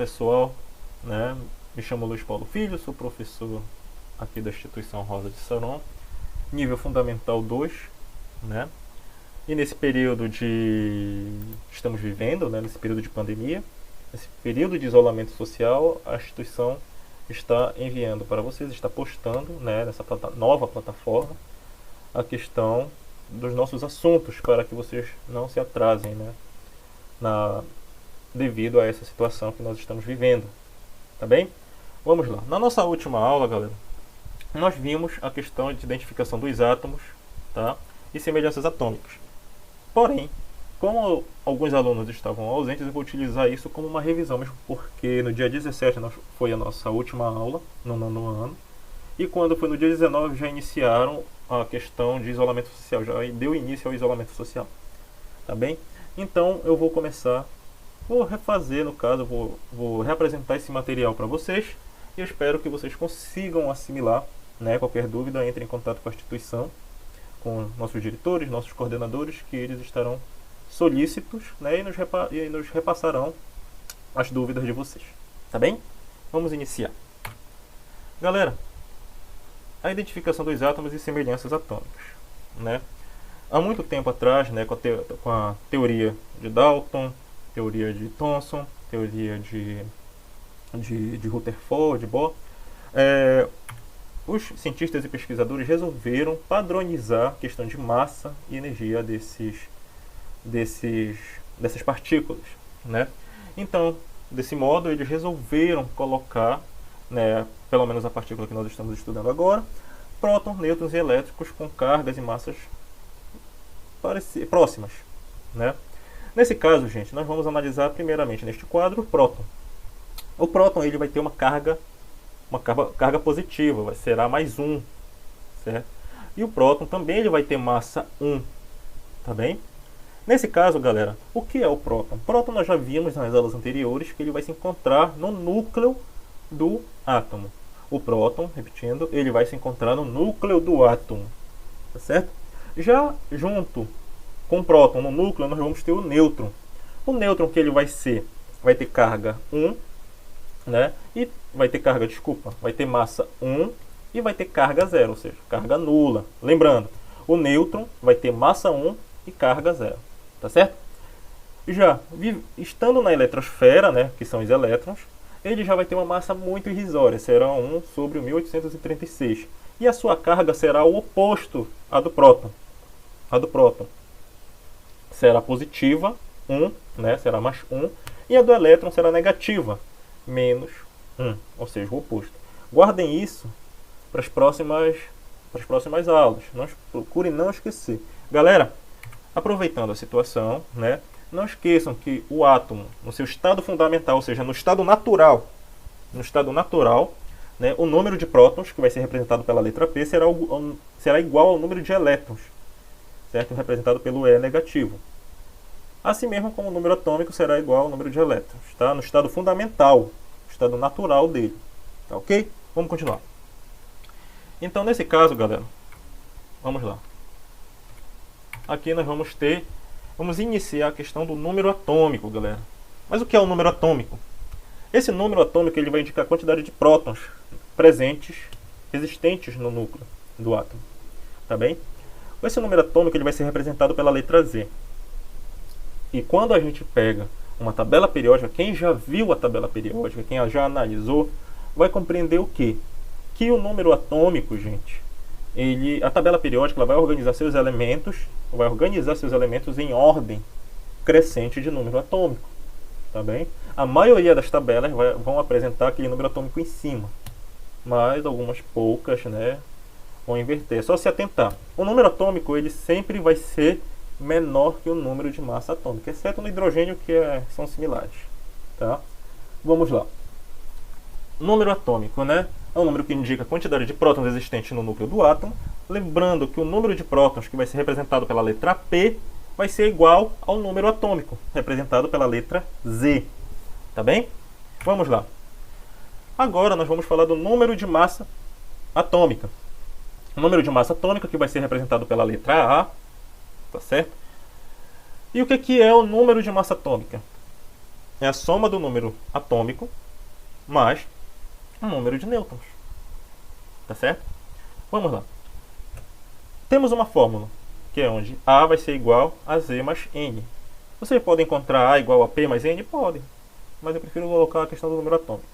pessoal, né? Me chamo Luiz Paulo Filho, sou professor aqui da Instituição Rosa de Saron, nível fundamental 2, né? E nesse período estamos vivendo, né, nesse período de pandemia, nesse período de isolamento social, a instituição está enviando para vocês, está postando, né, nessa nova plataforma, a questão dos nossos assuntos, para que vocês não se atrasem, né, devido a essa situação que nós estamos vivendo. Tá bem? Vamos lá. Na nossa última aula, galera, nós vimos a questão de identificação dos átomos, tá, e semelhanças atômicas. Porém, como alguns alunos estavam ausentes, eu vou utilizar isso como uma revisão, mesmo porque no dia 17 foi a nossa última aula, no nono ano, e quando foi no dia 19 já iniciaram a questão de isolamento social, já deu início ao isolamento social. Tá bem? Então eu vou começar, vou refazer, no caso, vou reapresentar esse material para vocês, e eu espero que vocês consigam assimilar, né? Qualquer dúvida, entre em contato com a instituição, com nossos diretores, nossos coordenadores, que eles estarão solícitos, né, e nos repassarão as dúvidas de vocês. Tá bem? Vamos iniciar. Galera, a identificação dos átomos e semelhanças atômicas, né? Há muito tempo atrás, né, com a teoria de Dalton, teoria de Thomson, teoria de Rutherford, de Bohr, os cientistas e pesquisadores resolveram padronizar a questão de massa e energia dessas partículas, né? Então, desse modo, eles resolveram colocar, né, pelo menos a partícula que nós estamos estudando agora, prótons, nêutrons e elétrons com cargas e massas próximas, né? Nesse caso, gente, nós vamos analisar primeiramente neste quadro o próton. O próton ele vai ter uma carga positiva, será mais 1, certo? E o próton também ele vai ter massa 1, tá bem? Nesse caso, galera, o que é o próton? O próton nós já vimos nas aulas anteriores que ele vai se encontrar no núcleo do átomo. O próton, repetindo, ele vai se encontrar no núcleo do átomo, tá certo? Já junto com o próton no núcleo, nós vamos ter o nêutron. O nêutron que ele vai ter carga 1, né? E vai ter massa 1 e vai ter carga 0, ou seja, carga nula. Lembrando, o nêutron vai ter massa 1 e carga 0, tá certo? Já estando na eletrosfera, né, que são os elétrons, ele já vai ter uma massa muito irrisória, será 1 sobre 1836. E a sua carga será o oposto à do próton. A do próton será positiva, 1, né, será mais 1, e a do elétron será negativa, menos 1, ou seja, o oposto. Guardem isso para as próximas aulas. Procurem não esquecer. Galera, aproveitando a situação, né, não esqueçam que o átomo, no seu estado fundamental, ou seja, no estado natural, né, o número de prótons, que vai ser representado pela letra P, será igual ao número de elétrons, certo? Representado pelo E negativo. Assim mesmo como o número atômico será igual ao número de elétrons, tá? No estado fundamental, estado natural dele, tá ok? Vamos continuar. Então, nesse caso, galera, vamos lá. Aqui nós vamos iniciar a questão do número atômico, galera. Mas o que é o número atômico? Esse número atômico ele vai indicar a quantidade de prótons existentes no núcleo do átomo, tá bem? Esse número atômico ele vai ser representado pela letra Z. E quando a gente pega uma tabela periódica, quem já viu a tabela periódica, quem já analisou, vai compreender o quê? Que o número atômico, gente, a tabela periódica ela vai organizar seus elementos em ordem crescente de número atômico, tá bem? A maioria das tabelas vão apresentar aquele número atômico em cima, mas algumas poucas, né, vão inverter. É só se atentar. O número atômico ele sempre vai ser menor que o número de massa atômica, exceto no hidrogênio que são similares, tá? Vamos lá. Número atômico, né? É um número que indica a quantidade de prótons existentes no núcleo do átomo. Lembrando que o número de prótons que vai ser representado pela letra P vai ser igual ao número atômico, representado pela letra Z, tá bem? Vamos lá. Agora nós vamos falar do número de massa atômica. O número de massa atômica que vai ser representado pela letra A, tá certo? E o que é o número de massa atômica? é a soma do número atômico mais o número de nêutrons. Tá certo? Vamos lá. Temos uma fórmula, que é onde A vai ser igual a Z mais N. Vocês podem encontrar A igual a P mais N? Podem. Mas eu prefiro colocar a questão do número atômico.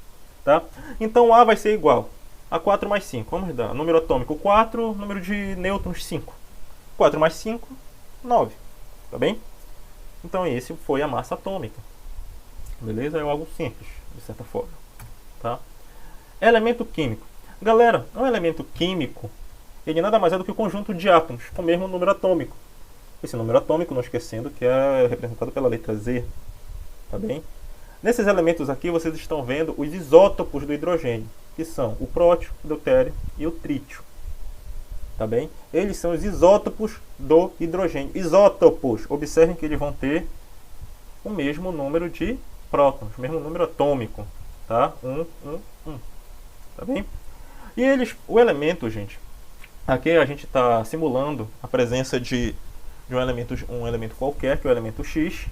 Tá? Então A vai ser igual a 4 mais 5. Vamos dar número atômico 4, número de nêutrons 5. 4 mais 5, 9. Tá bem? Então esse foi a massa atômica. Beleza? É algo simples, de certa forma. Tá? Elemento químico. Galera, um elemento químico, ele nada mais é do que o conjunto de átomos com o mesmo número atômico. Esse número atômico, não esquecendo que é representado pela letra Z. Tá bem? Nesses elementos aqui vocês estão vendo os isótopos do hidrogênio, que são o prótio, o deutério e o trítio. Tá bem? Eles são os isótopos do hidrogênio. Isótopos, observem que eles vão ter o mesmo número de prótons, o mesmo número atômico. Tá? 1, 1, 1. Tá bem? E eles, o elemento, gente, aqui a gente está simulando a presença de um elemento qualquer, que é o elemento X.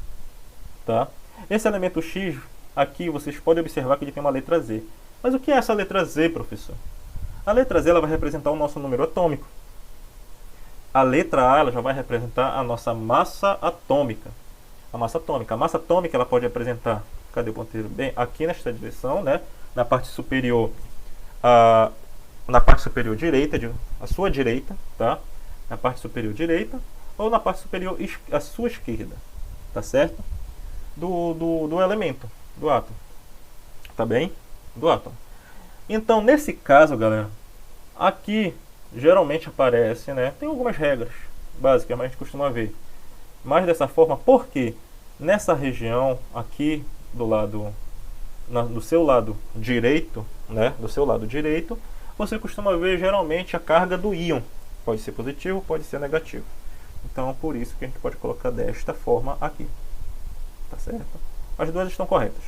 Tá? Esse elemento X, aqui vocês podem observar que ele tem uma letra Z. Mas o que é essa letra Z, professor? A letra Z ela vai representar o nosso número atômico. A letra A ela já vai representar a nossa massa atômica. A massa atômica ela pode representar, cadê o ponteiro? Bem, aqui nesta direção, né? Na parte superior, direita, à sua direita, tá? Na parte superior direita, ou na parte superior à sua esquerda, tá certo? Do elemento, do átomo. Tá bem? Do átomo. Então, nesse caso, galera, aqui geralmente aparece, né? Tem algumas regras básicas, mas a gente costuma ver. Mas dessa forma, porque nessa região aqui do seu lado direito, né? Do seu lado direito, você costuma ver geralmente a carga do íon. Pode ser positivo, pode ser negativo. Então, por isso que a gente pode colocar desta forma aqui. Tá certo? As duas estão corretas.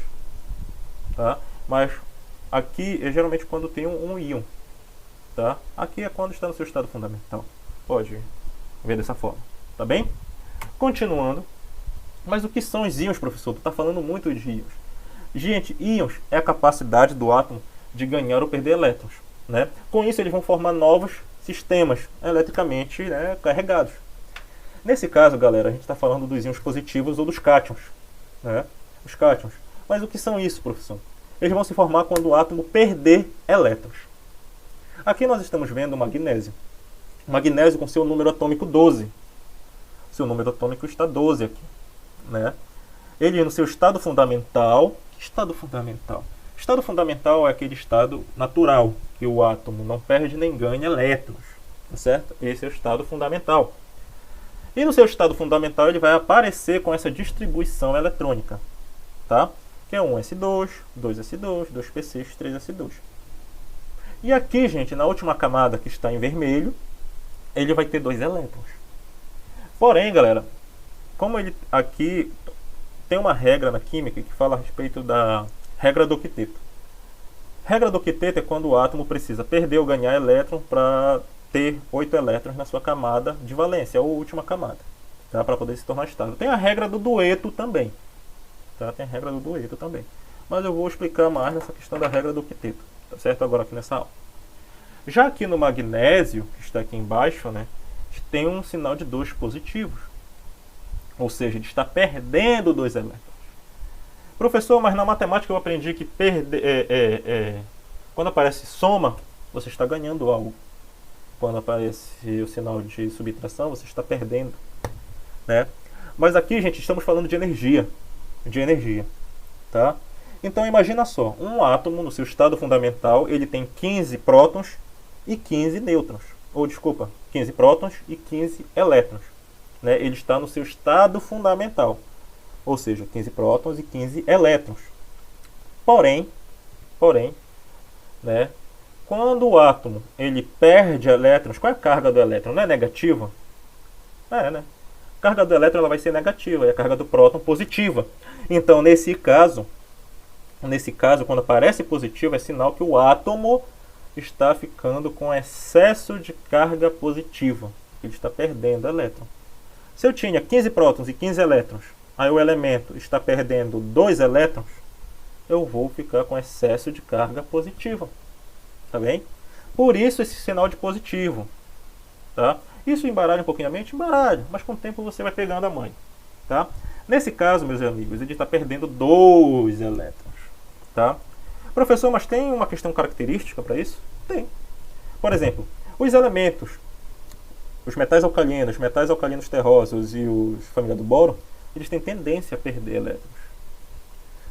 Tá? Mas aqui é geralmente quando tem um íon. Tá? Aqui é quando está no seu estado fundamental. Pode ver dessa forma. Tá bem? Continuando. Mas o que são os íons, professor? Tu está falando muito de íons. Gente, íons é a capacidade do átomo de ganhar ou perder elétrons. Né? Com isso, eles vão formar novos sistemas eletricamente, né, carregados. Nesse caso, galera, a gente está falando dos íons positivos ou dos cátions. Né? Os cátions. Mas o que são isso, professor? Eles vão se formar quando o átomo perder elétrons. Aqui nós estamos vendo o magnésio. O magnésio com seu número atômico 12. Seu número atômico está 12 aqui. Né? Ele no seu estado fundamental. Que estado fundamental? Estado fundamental é aquele estado natural, que o átomo não perde nem ganha elétrons. Tá certo? Esse é o estado fundamental. E no seu estado fundamental ele vai aparecer com essa distribuição eletrônica, tá? Que é 1s2, 2s2, 2p6, 3s2. E aqui, gente, na última camada que está em vermelho, ele vai ter 2 elétrons. Porém, galera, como ele aqui tem uma regra na química que fala a respeito da regra do octeto. Regra do octeto é quando o átomo precisa perder ou ganhar elétron para ter 8 elétrons na sua camada de valência, ou última camada, tá? Para poder se tornar estável. Tem a regra do dueto também. Tá? Tem a regra do dueto também. Mas eu vou explicar mais nessa questão da regra do octeto. Tá certo? Agora aqui nessa aula. Já aqui no magnésio, que está aqui embaixo, né, tem um sinal de 2 positivos. Ou seja, ele está perdendo 2 elétrons. Professor, mas na matemática eu aprendi que quando aparece soma, você está ganhando algo. Quando aparece o sinal de subtração, você está perdendo. Né? Mas aqui, gente, estamos falando de energia. Tá? Então, imagina só. Um átomo, no seu estado fundamental, ele tem 15 prótons e 15 nêutrons. Ou, desculpa, 15 prótons e 15 elétrons. Né? Ele está no seu estado fundamental. Ou seja, 15 prótons e 15 elétrons. Porém, né? Quando o átomo ele perde elétrons, qual é a carga do elétron? Não é negativa? É, né? A carga do elétron ela vai ser negativa e a carga do próton positiva. Então, nesse caso, quando aparece positivo, é sinal que o átomo está ficando com excesso de carga positiva. Ele está perdendo elétron. Se eu tinha 15 prótons e 15 elétrons, aí o elemento está perdendo 2 elétrons, eu vou ficar com excesso de carga positiva. Tá bem? Por isso esse sinal de positivo. Tá? Isso embaralha um pouquinho a mente? Embaralha, mas com o tempo você vai pegando a manha. Tá? Nesse caso, meus amigos, ele está perdendo 2 elétrons. Tá? Professor, mas tem uma questão característica para isso? Tem. Por exemplo, os elementos, os metais alcalinos terrosos e os família do boro, eles têm tendência a perder elétrons.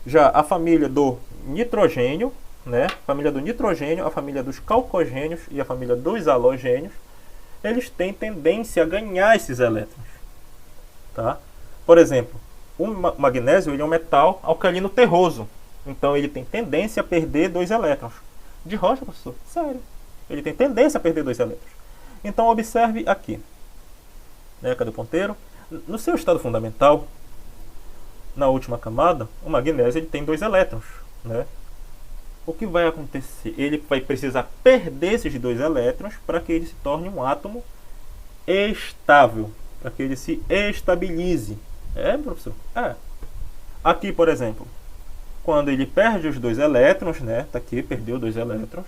Já a família do nitrogênio, né, a família do nitrogênio, a família dos calcogênios e a família dos halogênios, eles têm tendência a ganhar esses elétrons. Tá? Por exemplo, o magnésio ele é um metal alcalino terroso. Então ele tem tendência a perder 2 elétrons. De rocha, professor? Sério. Ele tem tendência a perder 2 elétrons. Então observe aqui. Né, cadê o ponteiro? No seu estado fundamental, na última camada, o magnésio ele tem 2 elétrons. Né? O que vai acontecer? Ele vai precisar perder esses 2 elétrons para que ele se torne um átomo estável. Para que ele se estabilize. É, professor? É. Aqui, por exemplo, quando ele perde os 2 elétrons, né? Tá aqui, perdeu 2 elétrons,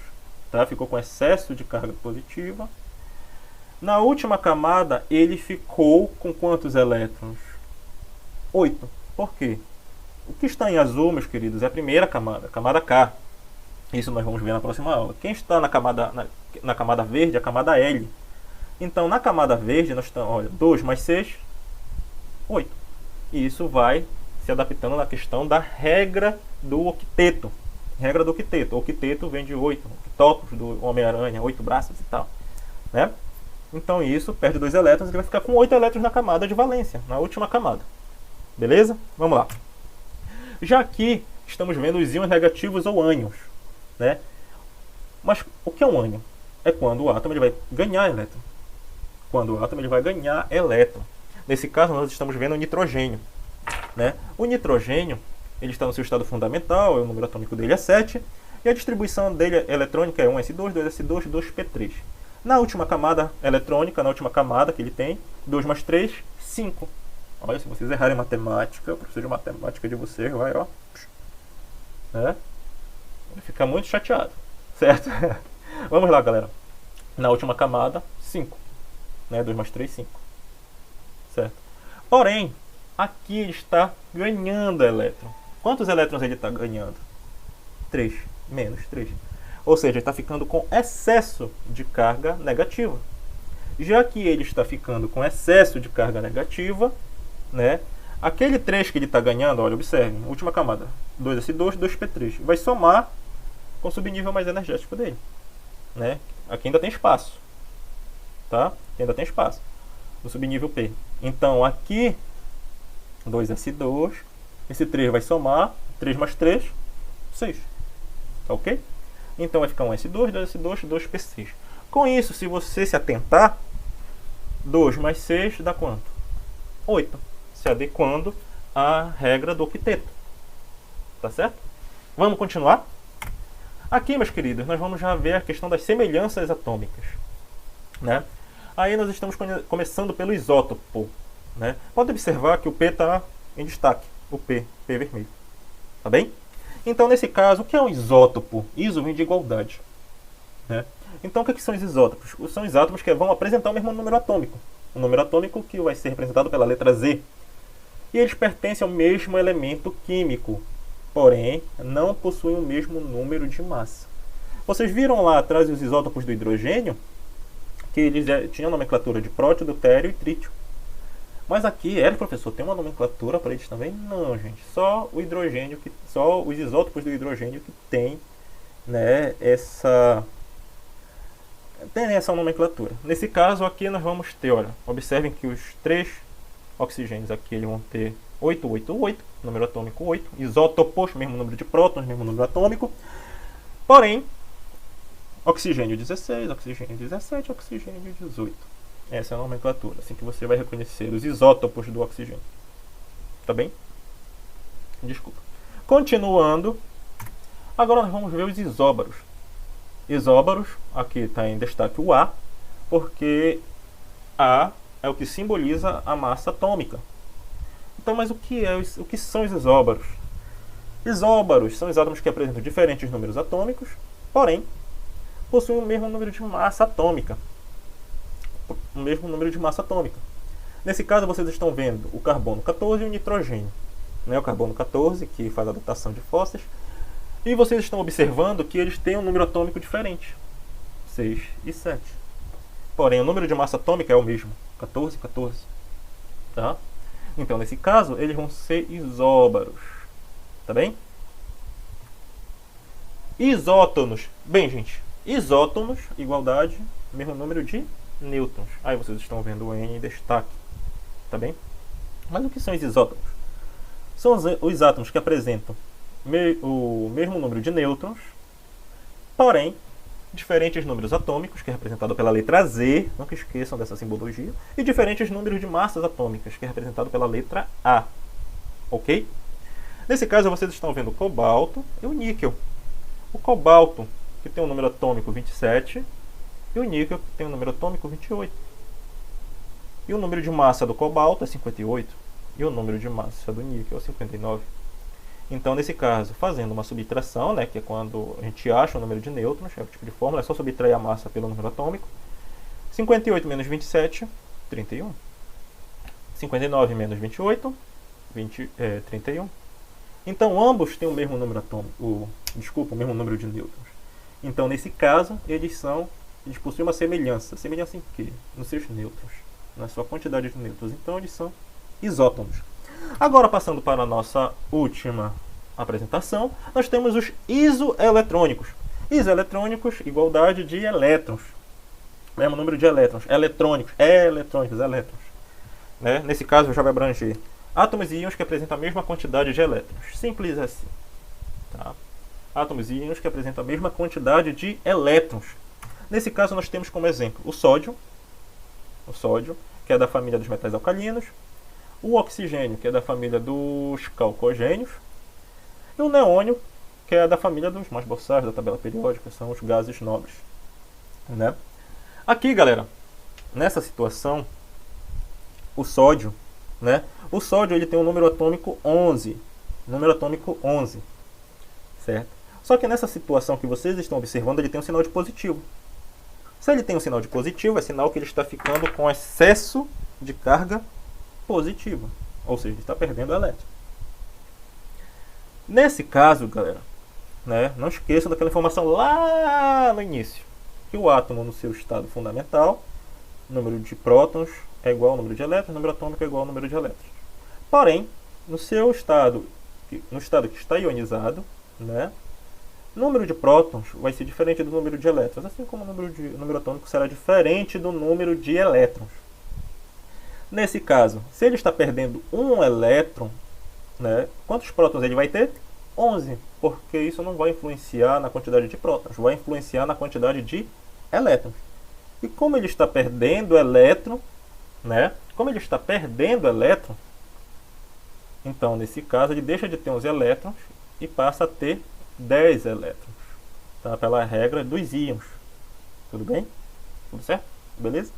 tá? Ficou com excesso de carga positiva. Na última camada, ele ficou com quantos elétrons? 8. Por quê? O que está em azul, meus queridos, é a primeira camada, a camada K. Isso nós vamos ver na próxima aula. Quem está na camada verde, a camada L. Então, na camada verde, nós estamos, olha, 2 mais 6, 8. E isso vai se adaptando na questão da regra do octeto. Regra do octeto. O octeto vem de 8, octópodos do Homem-Aranha, 8 braços e tal. Né? Então isso, perde 2 elétrons, ele vai ficar com 8 elétrons na camada de valência, na última camada. Beleza? Vamos lá. Já aqui, estamos vendo os íons negativos ou ânions. Né? Mas o que é um ânion? É quando o átomo ele vai ganhar elétron. Quando o átomo ele vai ganhar elétron. Nesse caso, nós estamos vendo o nitrogênio. Né? O nitrogênio ele está no seu estado fundamental, o número atômico dele é 7, e a distribuição dele eletrônica é 1s2, 2s2, 2p3. Na última camada eletrônica, na última camada que ele tem, 2 mais 3, 5. Olha, se vocês errarem matemática, o professor de matemática de vocês vai, ó, né? Vai ficar muito chateado, certo? Vamos lá, galera. Na última camada, 5. Né? 2 mais 3, 5. Certo? Porém, aqui ele está ganhando elétron. Quantos elétrons ele está ganhando? 3. Menos 3. Ou seja, ele está ficando com excesso de carga negativa. Já que ele está ficando com excesso de carga negativa, né, aquele 3 que ele está ganhando, olha, observe, última camada, 2s2, 2p3, vai somar com o subnível mais energético dele. Né? Aqui ainda tem espaço. Tá? Aqui ainda tem espaço. No subnível P. Então, aqui, 2s2, esse 3 vai somar, 3 mais 3, 6. Tá ok? Então vai ficar 1s2, 2s2, 2p6. Com isso, se você se atentar, 2 mais 6 dá quanto? 8. Se adequando à regra do octeto. Tá certo? Vamos continuar? Aqui, meus queridos, nós vamos já ver a questão das semelhanças atômicas. Né? Aí nós estamos começando pelo isótopo. Né? Pode observar que o P está em destaque. O P vermelho. Tá bem? Então, nesse caso, o que é um isótopo? Iso vem de igualdade. Né? Então, o que são os isótopos? São os átomos que vão apresentar o mesmo número atômico. Um número atômico que vai ser representado pela letra Z. E eles pertencem ao mesmo elemento químico. Porém, não possuem o mesmo número de massa. Vocês viram lá atrás os isótopos do hidrogênio? Que eles tinham a nomenclatura de prótio, deutério e trítio. Mas aqui, professor, tem uma nomenclatura para eles também? Não, gente. Só o hidrogênio, só os isótopos do hidrogênio que tem, né, essa nomenclatura. Nesse caso aqui nós vamos ter, olha, observem que os 3 oxigênios aqui eles vão ter 888, número atômico 8, isótopos, mesmo número de prótons, mesmo número atômico. Porém, oxigênio 16, oxigênio 17, oxigênio 18. Essa é a nomenclatura, assim que você vai reconhecer os isótopos do oxigênio. Tá bem? Desculpa. Continuando, agora nós vamos ver os isóbaros. Isóbaros, aqui está em destaque o A, porque A é o que simboliza a massa atômica. Então, mas o que são os isóbaros? Isóbaros são os átomos que apresentam diferentes números atômicos, porém possuem o mesmo número de massa atômica. O mesmo número de massa atômica. Nesse caso, vocês estão vendo o carbono 14 e o nitrogênio. O carbono 14, que faz a datação de fósseis, e vocês estão observando que eles têm um número atômico diferente, 6 e 7. Porém, o número de massa atômica é o mesmo, 14 e 14. Tá? Então, nesse caso, eles vão ser isóbaros. Tá bem? Isótonos. Bem, gente, isótonos, igualdade, mesmo número de nêutrons. Aí vocês estão vendo o N em destaque. Tá bem? Mas o que são os isótonos? São os átomos que apresentam o mesmo número de nêutrons, porém, diferentes números atômicos, que é representado pela letra Z, nunca esqueçam dessa simbologia, e diferentes números de massas atômicas, que é representado pela letra A. Ok? Nesse caso, vocês estão vendo o cobalto e o níquel. O cobalto, que tem um número atômico 27, e o níquel, que tem um número atômico 28. E o número de massa do cobalto é 58, e o número de massa do níquel é 59. Então, nesse caso, fazendo uma subtração, que é quando a gente acha o número de nêutrons, é o tipo de fórmula, é só subtrair a massa pelo número atômico. 58 menos 27, 31. 59 menos 28, 31. Então, ambos têm o mesmo número atômico, o mesmo número de nêutrons. Então, nesse caso, eles possuem uma semelhança. Semelhança em quê? Nos seus nêutrons, na sua quantidade de nêutrons. Então, eles são isótomos. Agora, passando para a nossa última apresentação, nós temos os isoeletrônicos. Isoeletrônicos, igualdade de elétrons. Mesmo número de elétrons. Eletrônicos. Nesse caso, já vai abranger átomos e íons que apresentam a mesma quantidade de elétrons. Simples assim. Tá? Átomos e íons que apresentam a mesma quantidade de elétrons. Nesse caso, nós temos como exemplo o sódio, que é da família dos metais alcalinos, o oxigênio, que é da família dos calcogênios, e o neônio, que é da família dos mais boçais da tabela periódica, são os gases nobres. Aqui, galera, nessa situação, o sódio, ele tem um número atômico 11. Certo? Só que nessa situação que vocês estão observando, ele tem um sinal de positivo. Se ele tem um sinal de positivo, é sinal que ele está ficando com excesso de carga positiva, ou seja, ele está perdendo elétron. Nesse caso, galera, não esqueçam daquela informação lá no início, que o átomo no seu estado fundamental, número de prótons é igual ao número de elétrons, número atômico é igual ao número de elétrons. Porém, no estado que está ionizado, número de prótons vai ser diferente do número de elétrons, assim como o número atômico será diferente do número de elétrons. Nesse caso, se ele está perdendo um elétron, quantos prótons ele vai ter? 11, porque isso não vai influenciar na quantidade de prótons, vai influenciar na quantidade de elétrons. E como ele está perdendo elétron, então nesse caso ele deixa de ter 11 elétrons e passa a ter 10 elétrons, tá? Pela regra dos íons. Tudo bem? Tudo certo? Beleza?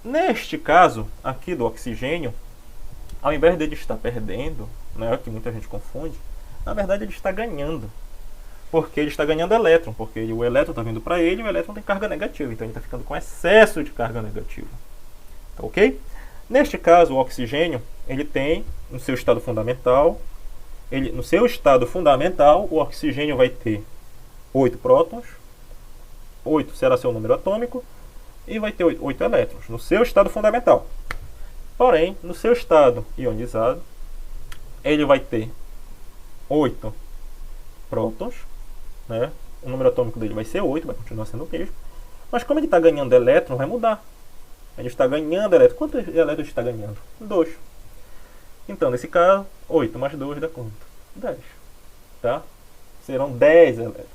Neste caso aqui do oxigênio, ao invés dele estar perdendo, que muita gente confunde, na verdade ele está ganhando. Porque ele está ganhando elétron, porque o elétron está vindo para ele e o elétron tem carga negativa, então ele está ficando com excesso de carga negativa. Tá ok? Neste caso, o oxigênio, ele tem no seu estado fundamental, o oxigênio vai ter 8 prótons, 8 será seu número atômico, e vai ter 8 elétrons no seu estado fundamental. Porém, no seu estado ionizado, ele vai ter 8 prótons, o número atômico dele vai ser 8, vai continuar sendo o mesmo. Mas como ele está ganhando elétron, vai mudar. Ele está ganhando elétron. Quantos elétrons está ganhando? 2. Então, nesse caso, 8 mais 2 dá quanto? 10. Tá? Serão 10 elétrons.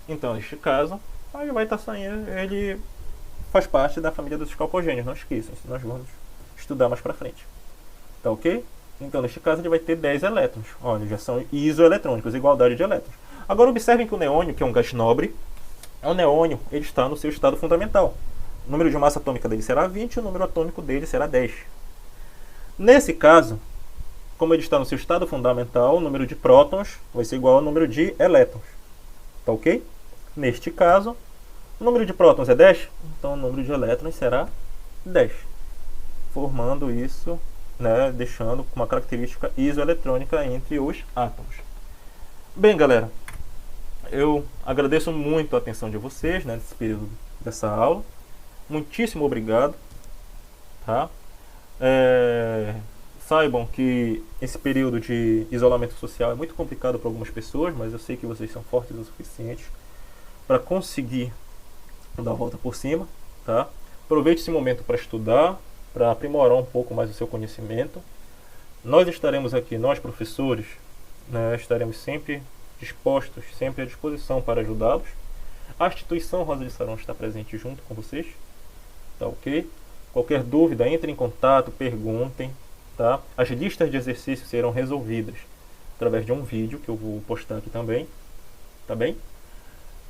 Então, neste caso, aí vai estar saindo, ele faz parte da família dos calcogênios, não esqueçam, isso nós vamos estudar mais pra frente. Tá ok? Então, neste caso, ele vai ter 10 elétrons. Olha, já são isoeletrônicos, igualdade de elétrons. Agora, observem que o neônio, que é um gás nobre, o neônio ele está no seu estado fundamental. O número de massa atômica dele será 20 e o número atômico dele será 10. Nesse caso, como ele está no seu estado fundamental, o número de prótons vai ser igual ao número de elétrons. Tá ok? Neste caso, o número de prótons é 10, então o número de elétrons será 10. Formando isso, né, deixando uma característica isoeletrônica entre os átomos. Bem, galera, eu agradeço muito a atenção de vocês, né, nesse período dessa aula. Muitíssimo obrigado. Tá? Saibam que esse período de isolamento social é muito complicado para algumas pessoas, mas eu sei que vocês são fortes o suficiente para conseguir dar a volta por cima. Tá? Aproveite esse momento para estudar, para aprimorar um pouco mais o seu conhecimento. Nós estaremos aqui, nós professores, né, estaremos sempre dispostos, sempre à disposição para ajudá-los. A instituição Rosa de Saron está presente junto com vocês. Tá ok? Qualquer dúvida, entre em contato, perguntem. Tá? As listas de exercícios serão resolvidas através de um vídeo que eu vou postar aqui também. Tá bem?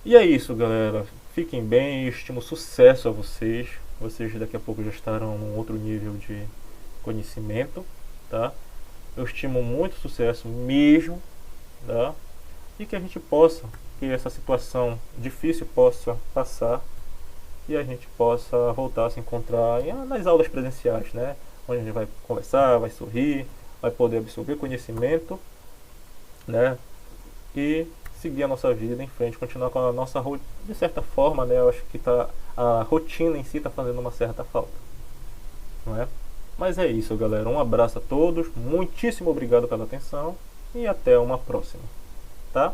E é isso, galera. Fiquem bem, eu estimo sucesso a vocês. Vocês daqui a pouco já estarão num outro nível de conhecimento. Tá? Eu estimo muito sucesso mesmo. Tá? E que a gente possa, que essa situação difícil possa passar e a gente possa voltar a se encontrar nas aulas presenciais, né? Onde a gente vai conversar, vai sorrir, vai poder absorver conhecimento, né? E seguir a nossa vida em frente, continuar com a nossa rotina, de certa forma, né? Eu acho que a rotina em si está fazendo uma certa falta, não é? Mas é isso, galera. Um abraço a todos, muitíssimo obrigado pela atenção e até uma próxima, tá?